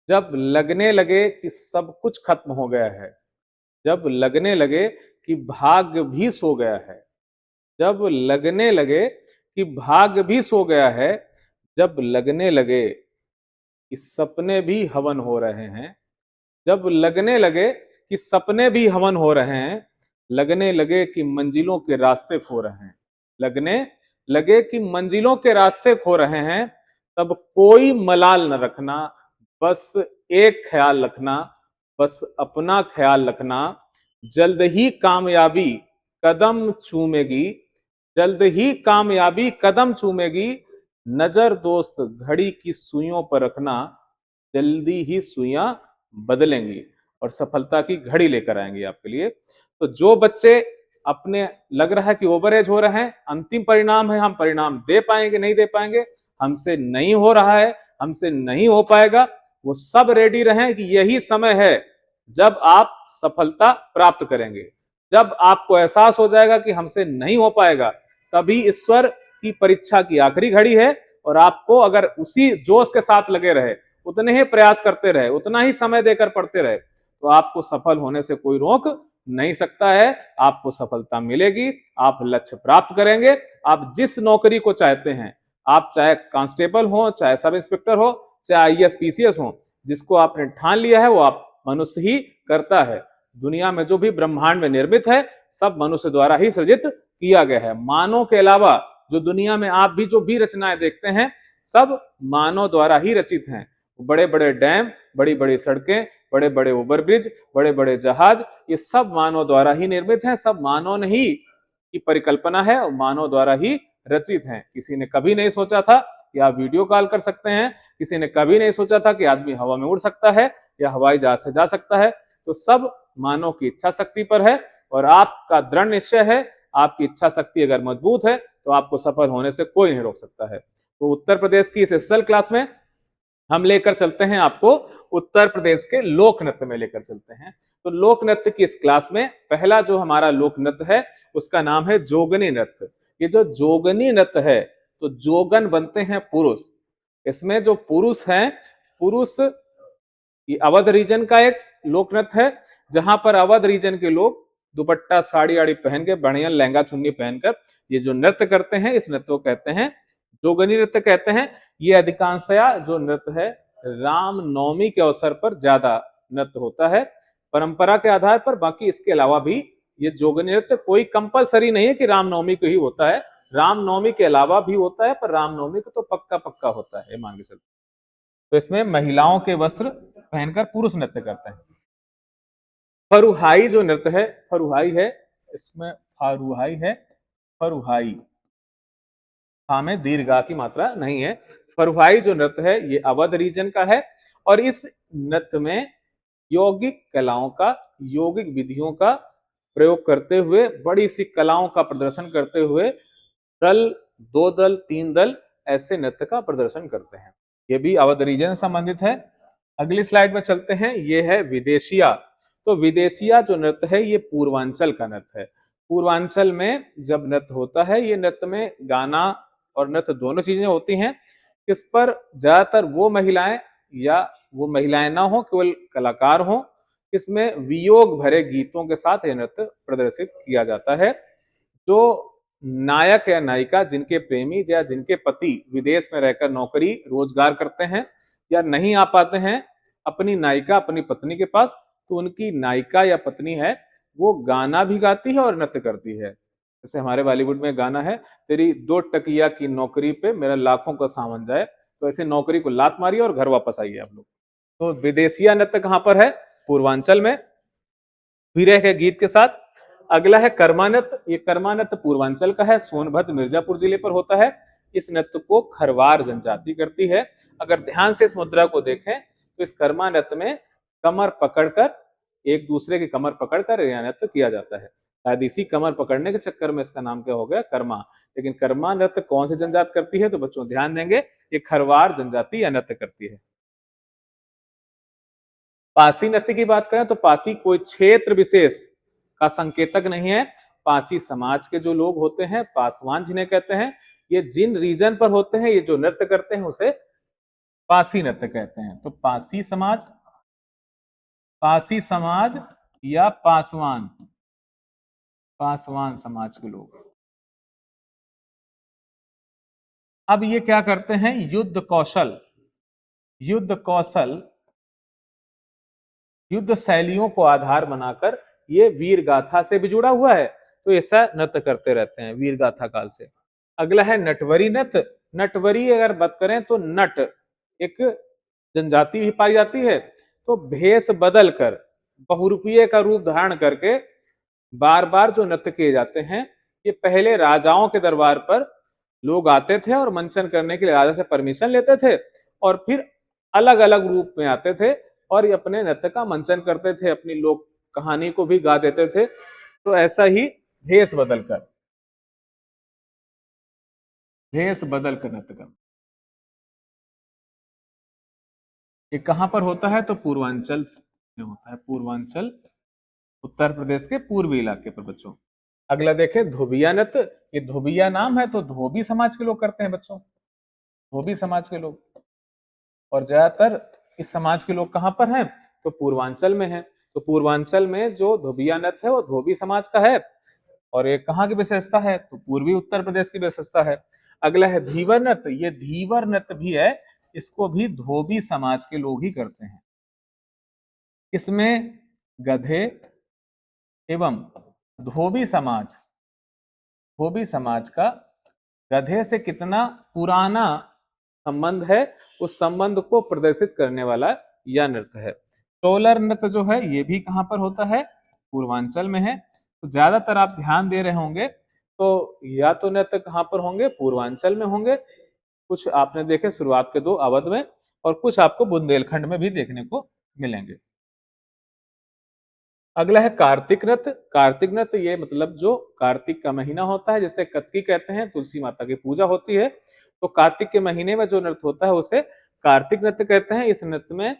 जब लगने लगे कि सब कुछ खत्म हो गया है, जब लगने लगे कि भाग्य भी सो गया है, जब लगने लगे कि भाग्य भी सो गया है, जब लगने लगे कि सपने भी हवन हो रहे हैं, जब लगने लगे कि सपने भी हवन हो रहे हैं, लगने लगे कि मंजिलों के रास्ते खो रहे हैं, लगने लगे कि मंजिलों के रास्ते खो रहे हैं, तब कोई मलाल न रखना, बस एक ख्याल रखना, बस अपना ख्याल रखना। जल्द ही कामयाबी कदम चूमेगी, जल्द ही कामयाबी कदम चूमेगी, नजर दोस्त घड़ी की सुइयों पर रखना, जल्दी ही सुइयां बदलेंगी और सफलता की घड़ी लेकर आएंगी आपके लिए। तो जो बच्चे अपने लग रहा है कि ओवर एज हो रहे हैं, अंतिम परिणाम है, हम परिणाम दे पाएंगे नहीं दे पाएंगे, हमसे नहीं हो रहा है, हमसे नहीं हो पाएगा, वो सब रेडी रहें कि यही समय है जब आप सफलता प्राप्त करेंगे। जब आपको एहसास हो जाएगा कि हमसे नहीं हो पाएगा, तभी ईश्वर की परीक्षा की आखिरी घड़ी है। और आपको अगर उसी जोश के साथ लगे रहे, उतने ही प्रयास करते रहे, उतना ही समय देकर पढ़ते रहे, तो आपको सफल होने से कोई रोक नहीं सकता है। आपको सफलता मिलेगी, आप लक्ष्य प्राप्त करेंगे। आप जिस नौकरी को चाहते हैं, आप चाहे कांस्टेबल हो, चाहे सब इंस्पेक्टर हो, चाहे आईएएस पीसीएस हो, जिसको आपने ठान लिया है वो आप मनुष्य ही करता है। दुनिया में जो भी ब्रह्मांड में निर्मित है, सब मनुष्य द्वारा ही सृजित किया गया है। मानव के अलावा जो दुनिया में आप भी जो भी रचनाएं देखते हैं, सब मानव द्वारा ही रचित हैं। बड़े बड़े डैम, बड़ी बड़ी सड़कें, बड़े बड़े ओवरब्रिज, बड़े बड़े जहाज, ये सब मानव द्वारा ही निर्मित हैं, सब मानव ने ही की परिकल्पना है और मानव द्वारा ही रचित हैं। किसी ने कभी नहीं सोचा था कि आप वीडियो कॉल कर सकते हैं, किसी ने कभी नहीं सोचा था कि आदमी हवा में उड़ सकता है या हवाई जहाज से जा सकता है। तो सब मानव की इच्छा शक्ति पर है और आपका दृढ़ निश्चय है। आपकी इच्छा शक्ति अगर मजबूत है तो आपको सफल होने से कोई नहीं रोक सकता है। तो उत्तर प्रदेश की स्पेशल क्लास में हम लेकर चलते हैं आपको उत्तर प्रदेश के लोक नृत्य में लेकर चलते हैं। तो लोक नृत्य की इस क्लास में पहला जो हमारा लोक नृत्य है उसका नाम है जोगनी नृत्य। ये जो जोगनी नृत्य है, तो जोगन बनते हैं पुरुष। इसमें जो पुरुष हैं, पुरुष ये अवध रीजन का एक लोक नृत्य है, जहां पर अवध रीजन के लोग दुपट्टा साड़ी आड़ी पहन के बढ़िया लहंगा चुन्नी पहनकर ये जो नृत्य करते हैं, इस नृत्य को कहते हैं जोगनी नृत्य कहते हैं। ये अधिकांशतया जो नृत्य है राम नवमी के अवसर पर ज्यादा नृत्य होता है परंपरा के आधार पर। बाकी इसके अलावा भी ये जोगनी नृत्य कोई कंपलसरी नहीं है कि रामनवमी को ही होता है, रामनवमी के अलावा भी होता है, पर रामनवमी को तो पक्का पक्का होता है, मान के चलते। तो इसमें महिलाओं के वस्त्र पहनकर पुरुष नृत्य करते हैं। फरुहाई जो नृत्य है, फरुहाई है, इसमें फरुहाई है, फरुहाई हा में दीर्घा की मात्रा नहीं है। फरुहाई जो नृत्य है ये अवध रीजन का है और इस नृत्य में यौगिक कलाओं का, यौगिक विधियों का प्रयोग करते हुए, बड़ी सी कलाओं का प्रदर्शन करते हुए दल, दो दल, तीन दल ऐसे नृत्य का प्रदर्शन करते हैं। ये भी अवध रीजन से संबंधित है। अगली स्लाइड में चलते हैं, ये है विदेशिया। तो विदेशिया जो नृत्य है ये पूर्वांचल का नृत्य है। पूर्वांचल में जब नृत्य होता है, ये नृत्य में गाना और नृत्य दोनों चीजें होती हैं। इस पर ज्यादातर वो महिलाएं या वो महिलाएं ना हो, केवल कलाकार हो, इसमें वियोग भरे गीतों के साथ यह नृत्य प्रदर्शित किया जाता है। जो नायक या नायिका जिनके प्रेमी या जिनके पति विदेश में रहकर नौकरी रोजगार करते हैं या नहीं आ पाते हैं अपनी नायिका अपनी पत्नी के पास, तो उनकी नायिका या पत्नी है वो गाना भी गाती है और नृत्य करती है। जैसे हमारे बॉलीवुड में गाना है, तेरी दो टकिया की नौकरी पे मेरा लाखों का सामान जाए, तो ऐसे नौकरी को लात मारिए और घर वापस आइए आप लोग। तो विदेशिया नृत्य कहां पर है? पूर्वांचल में, विरह के गीत के साथ। अगला है कर्मा नृत्य। ये कर्मा नृत्य पूर्वांचल का है, सोनभद्र मिर्जापुर जिले पर होता है। इस नृत्य को खरवार जनजाति करती है। अगर ध्यान से इस मुद्रा को देखें तो इस कर्मा नृत्य में कमर पकड़कर, एक दूसरे की कमर पकड़कर यह नृत्य किया जाता है। शायद इसी कमर पकड़ने के चक्कर में इसका नाम क्या हो गया, कर्मा। लेकिन कर्मा नृत्य कौन सी जनजाति करती है? तो बच्चों ध्यान देंगे, ये खरवार जनजाति यह नृत्य करती है। पासी नृत्य की बात करें तो पासी कोई क्षेत्र विशेष का संकेतक नहीं है। पासी समाज के जो लोग होते हैं, पासवान जिन्हें कहते हैं, ये जिन रीजन पर होते हैं, ये जो नृत्य करते हैं उसे पासी नृत्य कहते हैं। तो पासी समाज या पासवान, पासवान समाज के लोग। अब ये क्या करते हैं, युद्ध कौशल, युद्ध कौशल, युद्ध शैलियों को आधार बनाकर ये वीर गाथा से भी जुड़ा हुआ है, तो ऐसा नृत्य करते रहते हैं वीर गाथा काल से। अगला है नटवरी नृत्य। नटवरी अगर बात करें तो नट एक जनजाति भी पाई जाती है, तो भेष बदल कर बहुरूपिये का रूप धारण करके बार बार जो नृत्य किए जाते हैं, ये पहले राजाओं के दरबार पर लोग आते थे और मंचन करने के लिए राजा से परमिशन लेते थे, और फिर अलग अलग रूप में आते थे और ये अपने नृत्य का मंचन करते थे, अपनी लोक कहानी को भी गा देते थे। तो ऐसा ही भेष बदल कर, भेष बदल कर नृत्य करना, ये कहां पर होता है, तो पूर्वांचल में होता है, पूर्वांचल उत्तर प्रदेश के पूर्वी इलाके पर बच्चों। अगला देखें धोबिया नृत्य। ये धोबिया नाम है, तो धोबी समाज के लोग करते हैं बच्चों, धोबी समाज के लोग। और ज्यादातर इस समाज के लोग कहां पर हैं, तो पूर्वांचल में है। तो पूर्वांचल में जो धोबिया नृत्य है वो धोबी समाज का है, और ये कहाँ की विशेषता है, तो पूर्वी उत्तर प्रदेश की विशेषता है। अगला है धीवर नृत्य। ये धीवर नृत्य भी है, इसको भी धोबी समाज के लोग ही करते हैं। इसमें गधे एवं धोबी समाज, धोबी समाज का गधे से कितना पुराना संबंध है, उस संबंध को प्रदर्शित करने वाला यह नृत्य है। टोलर नृत्य जो है ये भी कहां पर होता है, पूर्वांचल में है। तो ज्यादातर आप ध्यान दे रहे होंगे, तो या तो नृत्य कहां पर होंगे, पूर्वांचल में होंगे, कुछ आपने देखे शुरुआत के दो अवध में, और कुछ आपको बुंदेलखंड में भी देखने को मिलेंगे। अगला है कार्तिक नृत्य। कार्तिक नृत्य ये मतलब जो कार्तिक का महीना होता है, जैसे कत्की कहते हैं, तुलसी माता की पूजा होती है, तो कार्तिक के महीने में जो नृत्य होता है उसे कार्तिक नृत्य कहते हैं। इस नृत्य में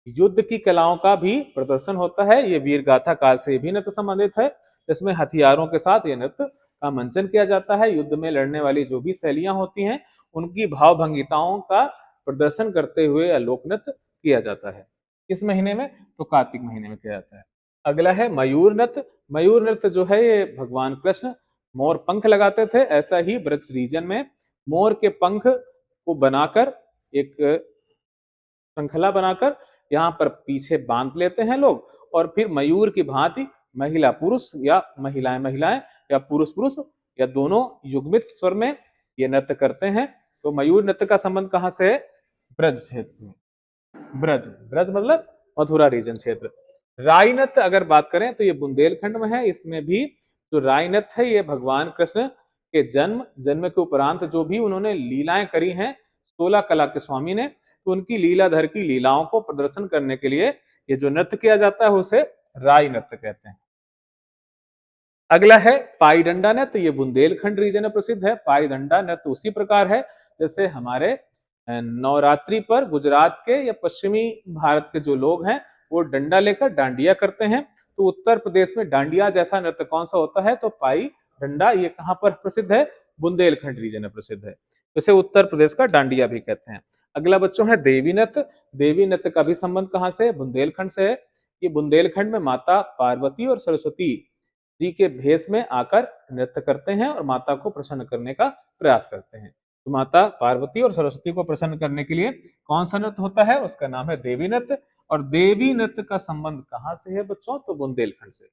युद्ध की कलाओं का भी प्रदर्शन होता है। ये वीर गाथा काल से भी नृत्य संबंधित है, जिसमें हथियारों के साथ ये नृत्य का मंचन किया जाता है। युद्ध में लड़ने वाली जो भी शैलियां होती हैं, उनकी भाव भंगिताओं का प्रदर्शन करते हुए लोक नृत्य किया जाता है। किस महीने में, तो कार्तिक महीने में किया जाता है। अगला है मयूर नृत्य। मयूर नृत्य जो है ये भगवान कृष्ण मोर पंख लगाते थे, ऐसा ही ब्रज रीजन में मोर के पंख को बनाकर एक श्रृंखला बनाकर यहाँ पर पीछे बांध लेते हैं लोग, और फिर मयूर की भांति महिला पुरुष या महिलाएं महिलाएं या पुरुष पुरुष या दोनों युग्मित स्वर में ये नृत्य करते हैं। तो मयूर नृत्य का संबंध कहां से है, ब्रज क्षेत्र में। ब्रज, ब्रज मतलब मथुरा रीजन क्षेत्र। राई नृत्य अगर बात करें तो ये बुंदेलखंड में है। इसमें भी जो राई नृत्य है ये भगवान कृष्ण के जन्म के उपरांत जो भी उन्होंने लीलाएं करी हैं 16 कला के स्वामी ने, तो उनकी लीलाधर की लीलाओं को प्रदर्शन करने के लिए ये जो नृत्य किया जाता है उसे राई नृत्य कहते हैं। अगला है पाई डंडा नृत्य। ये बुंदेलखंड रीजन में प्रसिद्ध है। पाई डंडा नृत्य उसी प्रकार है जैसे हमारे नवरात्रि पर गुजरात के या पश्चिमी भारत के जो लोग हैं वो डंडा लेकर डांडिया करते हैं। तो उत्तर प्रदेश में डांडिया जैसा नृत्य कौन सा होता है, तो पाई डंडा। ये कहां पर प्रसिद्ध है, बुंदेलखंड रीजन में प्रसिद्ध है, इसे उत्तर प्रदेश का डांडिया भी कहते हैं। अगला बच्चों है देवी नृत्य। देवी नृत्य का भी संबंध कहां से, बुंदेलखंड से है। ये बुंदेलखंड में माता पार्वती और सरस्वती जी के भेष में आकर नृत्य करते हैं और माता को प्रसन्न करने का प्रयास करते हैं। तो माता पार्वती और सरस्वती को प्रसन्न करने के लिए कौन सा नृत्य होता है, उसका नाम है देवी नृत्य। और देवी नृत्य का संबंध कहां से है बच्चों, तो बुंदेलखंड से।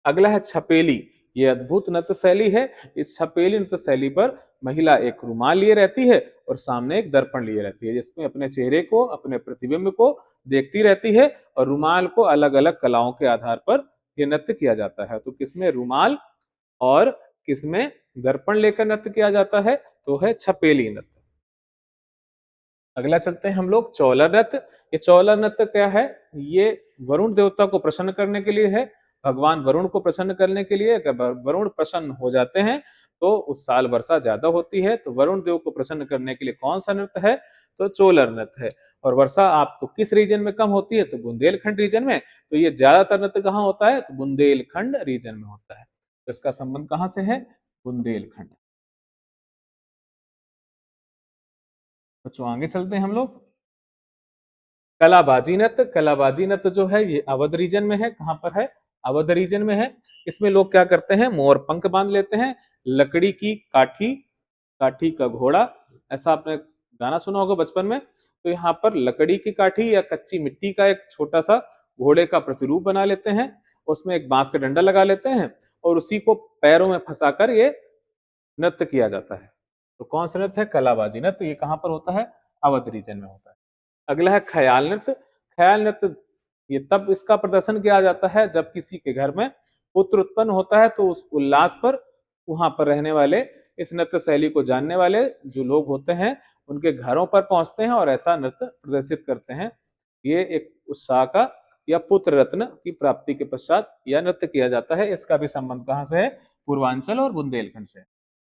अगला है छपेली। ये अद्भुत नृत्य शैली है। इस छपेली नृत्य शैली पर महिला एक रुमाल लिए रहती है और सामने एक दर्पण लिए रहती है, जिसमें अपने चेहरे को, अपने प्रतिबिंब को देखती रहती है, और रुमाल को अलग अलग कलाओं के आधार पर यह नृत्य किया जाता है। तो किसमें रुमाल और किसमें दर्पण लेकर नृत्य किया जाता है, तो है छपेली नृत्य। अगला चलते हैं हम लोग चौला नृत्य। ये चौला नृत्य क्या है, ये वरुण देवता को प्रसन्न करने के लिए है। भगवान वरुण को प्रसन्न करने के लिए, अगर वरुण प्रसन्न हो जाते हैं तो उस साल वर्षा ज्यादा होती है। तो वरुण देव को प्रसन्न करने के लिए कौन सा नृत्य है, तो चोलर नृत्य है। और वर्षा आपको किस रीजन में कम होती है, तो बुंदेलखंड रीजन में। तो ये ज्यादातर नृत्य कहाँ होता है, तो बुंदेलखंड रीजन में होता है। तो इसका संबंध कहाँ से है, बुंदेलखंड। बच्चों आगे चलते हैं हम लोग। कलाबाजी नृत्य, कलाबाजी नृत्य जो है ये अवध रीजन में है। कहाँ पर है? अवध रीजन में है। इसमें लोग क्या करते हैं, मोर पंख बांध लेते हैं, लकड़ी की काठी, काठी का घोड़ा, ऐसा आपने गाना सुना होगा बचपन में। तो यहाँ पर लकड़ी की काठी या कच्ची मिट्टी का एक छोटा सा घोड़े का प्रतिरूप बना लेते हैं, उसमें एक बांस का डंडा लगा लेते हैं और उसी को पैरों में फंसाकर ये नृत्य किया जाता है। तो कौन सा नृत्य है? कलाबाजी नृत्य। ये कहाँ पर होता है? अवध रीजन में होता है। अगला है ख्याल नृत्य। ख्याल नृत्य ये तब इसका प्रदर्शन किया जाता है जब किसी के घर में पुत्र उत्पन्न होता है, तो उस उल्लास पर वहां पर रहने वाले, इस नृत्य शैली को जानने वाले जो लोग होते हैं उनके घरों पर पहुंचते हैं और ऐसा नृत्य प्रदर्शित करते हैं। ये एक उत्साह का या पुत्र रत्न की प्राप्ति के पश्चात यह नृत्य किया जाता है। इसका भी संबंध कहाँ से है? पूर्वांचल और बुंदेलखंड से।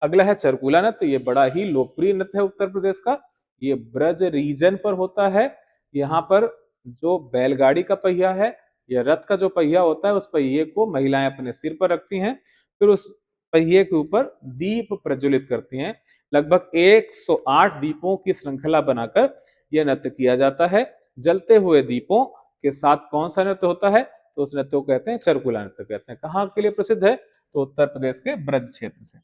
अगला है चरकुला नृत्य। ये बड़ा ही लोकप्रिय नृत्य है उत्तर प्रदेश का। ये ब्रज रीजन पर होता है। यहाँ पर जो बैलगाड़ी का पहिया है या रथ का जो पहिया होता है, उस पहिए को महिलाएं अपने सिर पर रखती हैं, फिर उस पहिए के ऊपर दीप प्रज्वलित करती हैं। लगभग 108 दीपों की श्रृंखला बनाकर यह नृत्य किया जाता है। जलते हुए दीपों के साथ कौन सा नृत्य होता है? तो उस नृत्य को कहते हैं चरकुला नृत्य कहते हैं। कहाँ के लिए प्रसिद्ध है? तो उत्तर प्रदेश के ब्रज क्षेत्र से।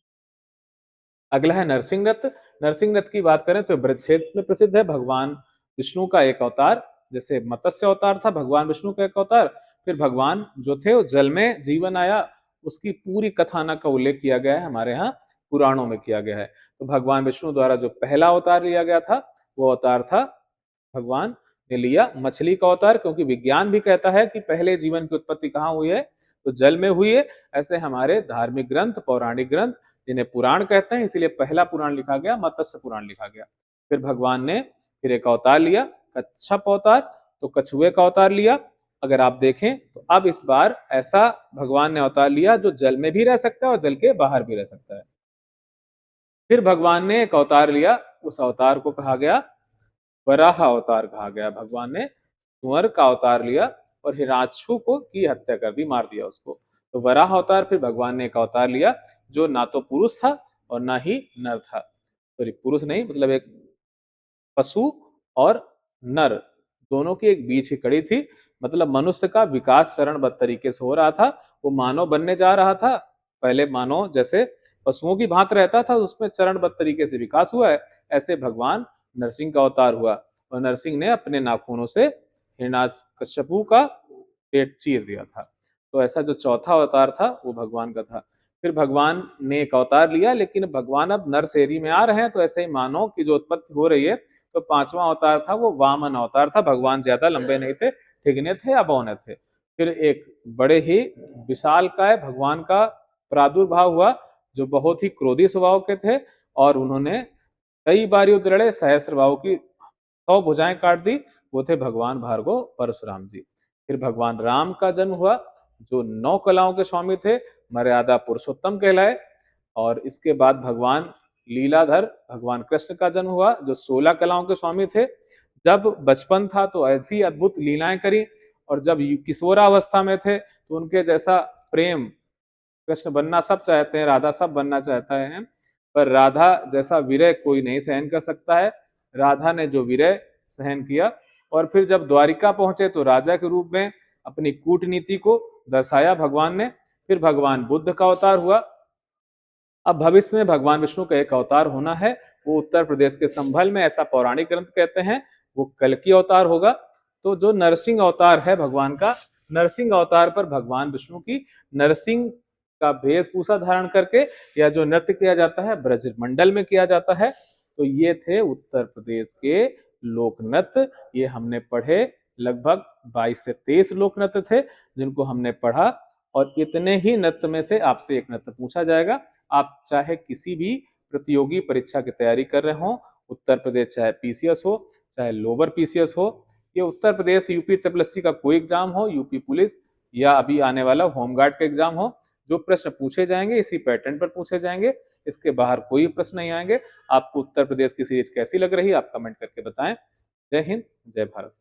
अगला है नरसिंह नृत्य। नरसिंह नृत्य की बात करें तो ब्रज क्षेत्र में प्रसिद्ध है। भगवान विष्णु का एक अवतार, जैसे मत्स्य अवतार था भगवान विष्णु का एक अवतार, फिर भगवान जो थे वो जल में जीवन आया, उसकी पूरी कथानक का उल्लेख किया गया है हमारे यहाँ पुराणों में किया गया है। तो भगवान विष्णु द्वारा जो पहला अवतार लिया गया था वो अवतार था, भगवान ने लिया मछली का अवतार, क्योंकि विज्ञान भी कहता है कि पहले जीवन की उत्पत्ति कहाँ हुई है? तो जल में हुई है। ऐसे हमारे धार्मिक ग्रंथ, पौराणिक ग्रंथ, जिन्हें पुराण कहते हैं, इसीलिए पहला पुराण लिखा गया, मत्स्य पुराण लिखा गया। फिर भगवान ने फिर एक अवतार लिया, कच्छप अवतार, तो कछुए का अवतार लिया। अगर आप देखें तो अब इस बार ऐसा भगवान ने अवतार लिया जो जल में भी रह सकता है और जल के बाहर भी रह सकता है। फिर भगवान ने एक अवतार लिया, उस अवतार को कहा गया वराह अवतार कहा गया। भगवान ने कुंवर का अवतार लिया और हिराक्षु को की हत्या कर दी, मार दिया उसको। तो वराह अवतार फिर भगवान ने एक अवतार लिया जो ना तो पुरुष था और ना ही नर था, सॉरी पुरुष नहीं, मतलब एक पशु और नर दोनों की एक बीच की कड़ी थी। मतलब मनुष्य का विकास चरणबद्ध तरीके से हो रहा था, वो मानव बनने जा रहा था। पहले मानव जैसे पशुओं की भांति रहता था, उसमें चरणबद्ध तरीके से विकास हुआ है। ऐसे भगवान नरसिंह का अवतार हुआ और नरसिंह ने अपने नाखूनों से हिरण्यकश्यपु का पेट चीर दिया था। तो ऐसा जो चौथा अवतार था वो भगवान का था। फिर भगवान ने एक अवतार लिया, लेकिन भगवान अब नर शरीर में आ रहे हैं, तो ऐसे ही मानव की जो उत्पत्ति हो रही है। तो पांचवा अवतार था वो वामन अवतार था। भगवान ज्यादा लंबे नहीं थे, ठिगने थे या बौने थे। फिर एक बड़े ही विशालकाय भगवान का प्रादुर्भाव हुआ जो बहुत ही क्रोधी स्वभाव के थे, और उन्होंने कई बार युद्ध लड़े, सहस्त्र बाहु की 100 भुजाएं काट दी। वो थे भगवान भार्गव परशुराम जी। फिर भगवान राम का जन्म हुआ जो 9 कलाओं के स्वामी थे, मर्यादा पुरुषोत्तम कहलाए। और इसके बाद भगवान लीलाधर भगवान कृष्ण का जन्म हुआ जो 16 कलाओं के स्वामी थे। जब बचपन था तो ऐसी अद्भुत लीलाएं करी, और जब किशोरावस्था में थे तो उनके जैसा प्रेम, कृष्ण बनना सब चाहते हैं, राधा सब बनना चाहता है, पर राधा जैसा विरह कोई नहीं सहन कर सकता है। राधा ने जो विरह सहन किया, और फिर जब द्वारिका पहुंचे तो राजा के रूप में अपनी कूटनीति को दर्शाया भगवान ने। फिर भगवान बुद्ध का अवतार हुआ। अब भविष्य में भगवान विष्णु का एक अवतार होना है, वो उत्तर प्रदेश के संभल में, ऐसा पौराणिक ग्रंथ कहते हैं, वो कल्कि अवतार होगा। तो जो नरसिंह अवतार है भगवान का, नरसिंह अवतार पर भगवान विष्णु की नरसिंह का वेशभूषा धारण करके या जो नृत्य किया जाता है ब्रजमंडल में किया जाता है। तो ये थे उत्तर प्रदेश के लोक नृत्य। ये हमने पढ़े, लगभग 22 से 23 लोक नृत्य थे जिनको हमने पढ़ा, और इतने ही नृत्य में से आपसे एक नृत्य पूछा जाएगा। आप चाहे किसी भी प्रतियोगी परीक्षा की तैयारी कर रहे हो, उत्तर प्रदेश चाहे पीसीएस हो चाहे लोअर पीसीएस हो, ये उत्तर प्रदेश यूपी ट्रिपल का कोई एग्जाम हो, यूपी पुलिस या अभी आने वाला होमगार्ड का एग्जाम हो, जो प्रश्न पूछे जाएंगे इसी पैटर्न पर पूछे जाएंगे, इसके बाहर कोई प्रश्न नहीं आएंगे। आपको उत्तर प्रदेश की सीरीज कैसी लग रही है आप कमेंट करके बताएं। जय हिंद, जय भारत।